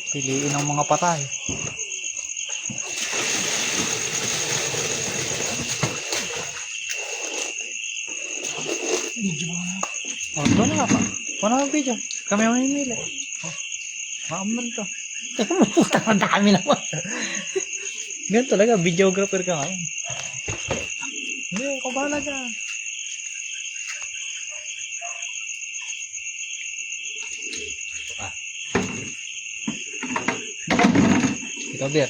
Piliin ang mga patay. Oh, ito na nga pa. Paano ang video? Kami ang mamimili. Oh, maaman to. Puta, ang dami naman. Ganun talaga, videographer ka ngayon. Hindi, ako bahala dyan. Ikaw, Beer.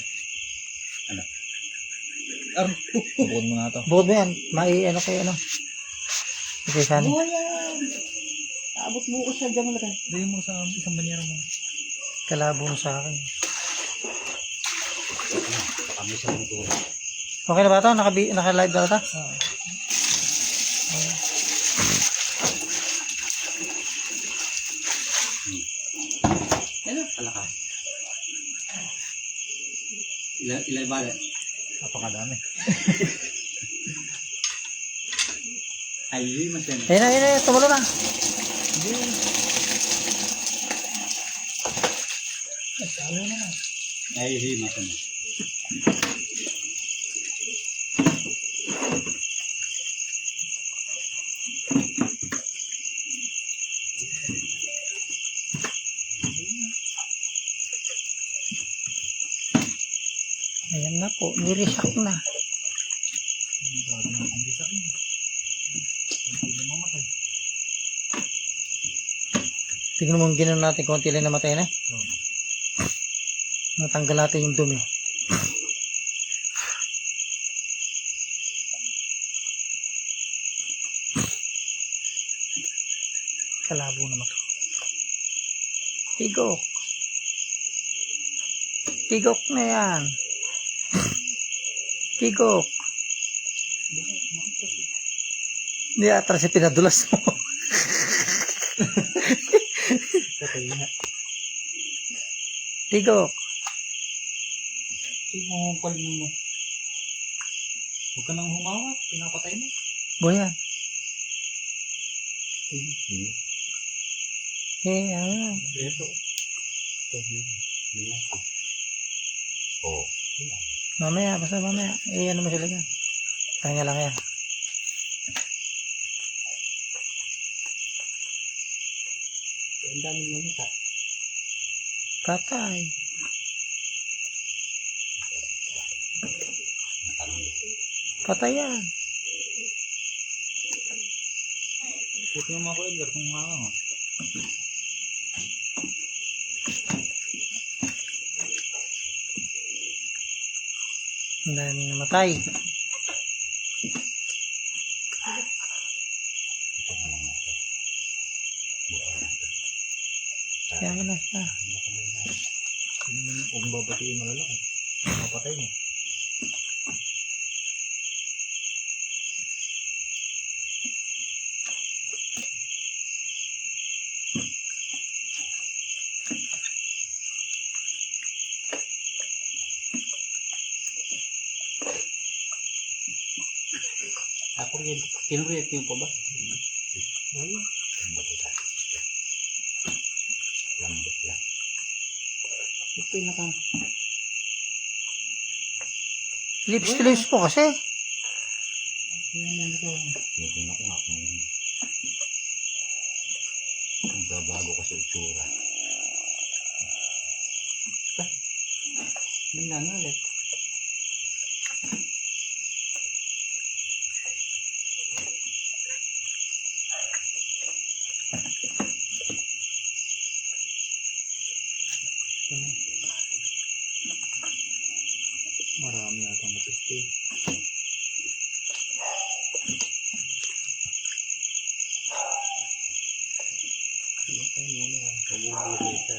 Ano? Bukod mo na ito. Bukod mo yan. Ano kayo ano? Okay, saan? Oh, yan. Abot mo ko sa dyan mo na. Dali mo sa isang banyera mo. Kalabo mo sa akin. Kami sa motor. Okay na ba ito? Naka-live na ito? Ano? Palakas. Ilan ba? Napakadami. Ay, yun mas yan. Ayun na. Tumulo na. Ay, yun mas yan. Ayan na po. Niresak na. Tignan mo ang ginawa natin. Konti lang namatay na. Natanggal natin yung dumi. Kalabo naman. Tigok. Tigok na yan. Tigok. Hindi atras si pinadulas mo. Tigok. Sige mo palingin mo. Huwag ka nang humawak. Pinapatay mo. Boyan. Ano? Ito. Oh. Mamaya, basta mamaya. Ano mo sila dyan? Pahinga lang yan. Ang dami naman ito. Patay. Patay yan. Puti mo mga ko Edgar kung mga nga. Ang daming namatay. Kaya mo na siya. Huwag mong babatiin malalaki. Mapatay mo. Ako rin. Kinurit yung pa ba? Wala. Lambot lang. Ito yung naka... Lips to lips po kasi. Yan ito. Tingnan ko nga kung babago kasi itsura. Nangangalit. Marami yata matiste. Ay muna. Mabubuhay ka.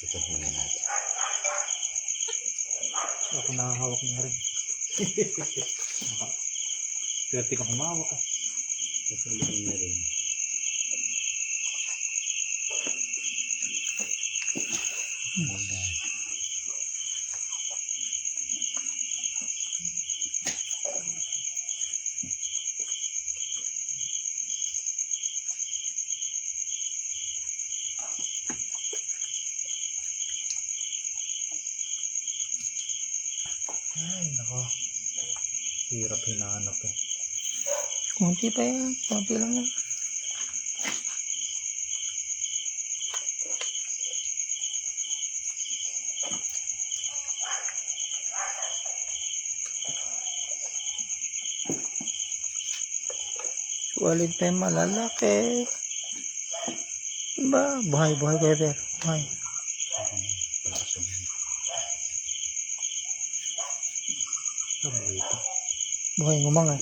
Ito muna natin. Ako nakahawak na rin. Swerte ka humawak ka. Ito na rin. Ay, nako. Hirap hinahanap eh. Kunti pa yan. Kunti lang yan. Walid pa yung malalaki. Diba? Buhay, buhay ko, Ever. Buhay. Palakas yung Saboy ito. Buhay, ngumang eh.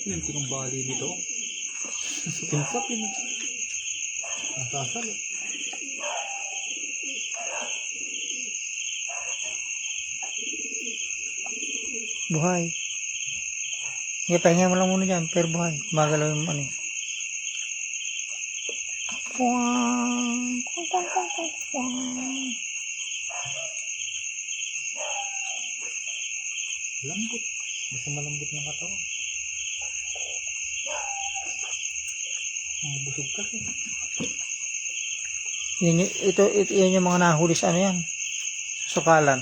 Yung tinumbali nito. Pinsap yun. Nasasal eh. Buhay. Sige, pahinga mo lang muna dyan. Pero buhay. Magalaw yung ano eh. Puwang. Puwang, puwang, puwang, puwang, puwang. Lambot. Basta malambot ng katawan. Busog kasi. Yan yung mga nahuli sa ano yan. Sukalan.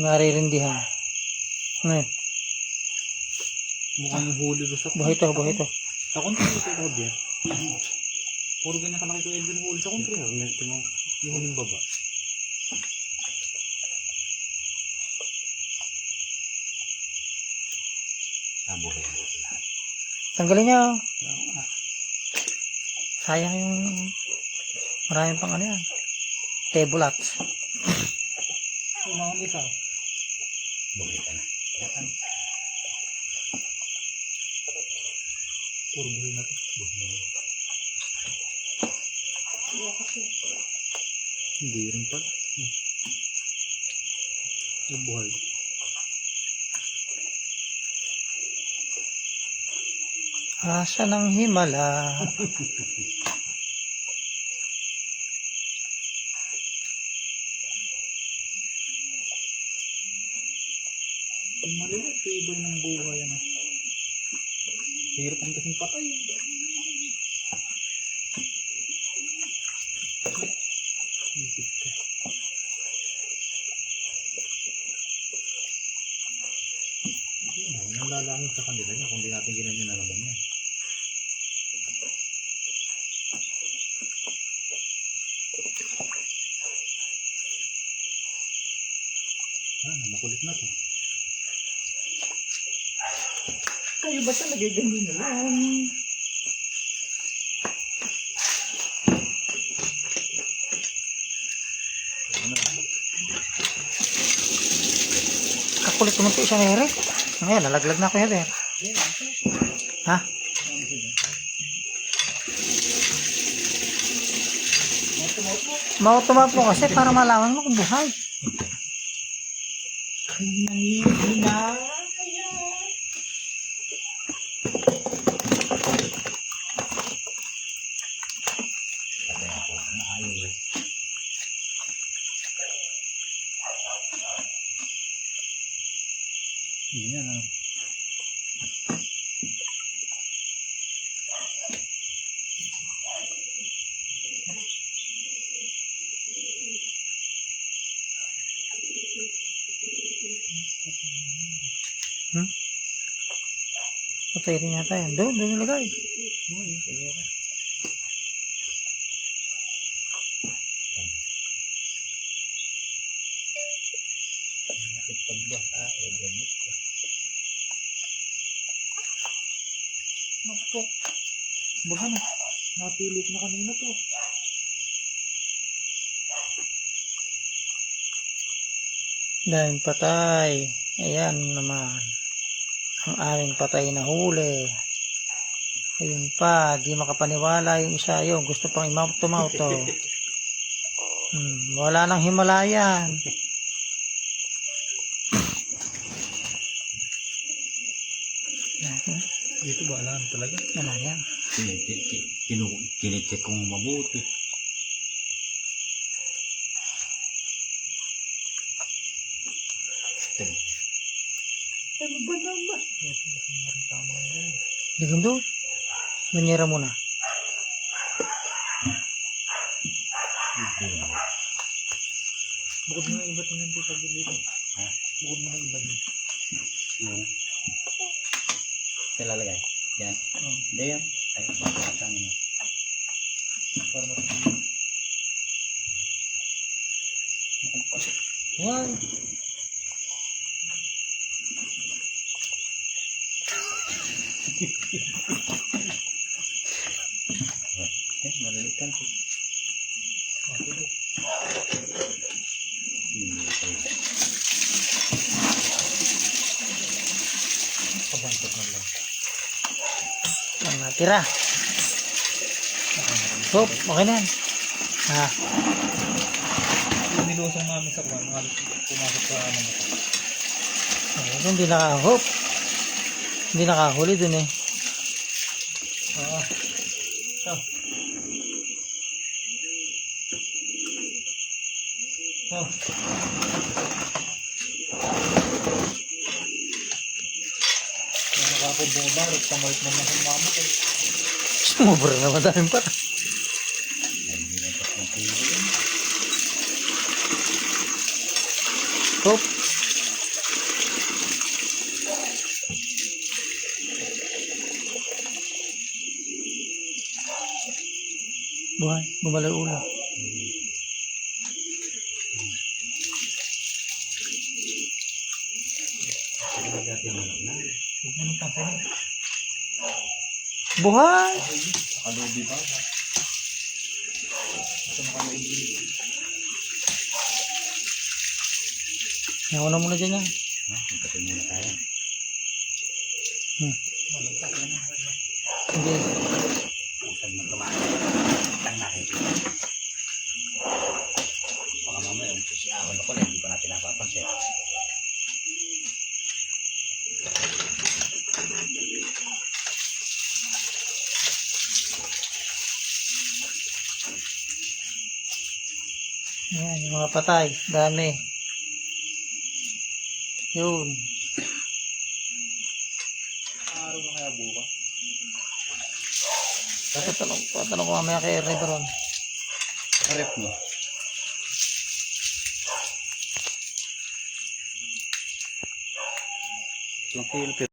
Naririndihan. Ano yun? Mukhang huli doon sa... Buhay to, buhay to. Sa country ito, Javier. Puro ganyan kalaki ko Edwin huli sa country. Yung huling baba. Nabuhay mo lahat. Tanggalin nyo. Sayang yung maraming pang ano yan. Tablets. Yung mga isa. Buhay ka na. Yan. Puro buhay na to. Hindi rin pala. Yung buhay. Asa ng himala. Yung malilit, tibay ng buhay. Ano. Hirap ang kasing patay. Isip ka. Yung lalangin sa kanila niya kung di natin ginanyan na naman yan. Makulit na to. Kayo ba sa nagagandi na lang? Kakulit naman po siya Eric. Ngayon, nalaglag na ako yan eh. Ha? Mautumapo kasi para malaman mo kung buhay. Hinang-hina. Patay ako. Naayaw eh. Yan ano. Patay rin yata yan. Doon nilagay. Naku. Bahan na. Napilit na kanina to. Daming patay. Ayan naman. Ang aming patay na huli. Ayun pa, di makapaniwala yung isa yung gusto pang imauto-mauto. Wala nang Himalayan. Dito ba alam talaga? Wala yan. Kinicheck kong mabuti. Ano ba naman? Ligam doon. Banyera muna. Bukod mo na iba tingnan dito sa dito. Ha? Bukod mo na iba dito. Yung nilalagay. Yan. Oh, Hindi yan. Ay, isang ano. para matulog. Why? Malilitan po. Kabantot na lang. Ang natira. Hop, okay na yan. Ah, Yung nilusong namin sa kwan, halos pumasok sa ano mo. ayun, hindi nakahop. Hindi nakahuli dun eh. Ah. Oh. Oh. Yung nakakong bumabarot, kamalit naman ang mamot eh. Sumubra na madaming pata. Hop. Buhay, bumala yung ulo. Huwag mo nang pansinin. Buhay! Kalubi ba? Isang kalubi. Yaw na muna dyan yan. Magkatin muna tayo. Malagtak yan. Hindi. Usad na kumain. Lang nakikita. Baka mamaya ang sisiahon ako na hindi pa natin napapansin. Yan, yung mga patay. Dami. Yun. Araw na kaya bukas. Patanong ko mamaya kay Rebron. Rep mo. Lang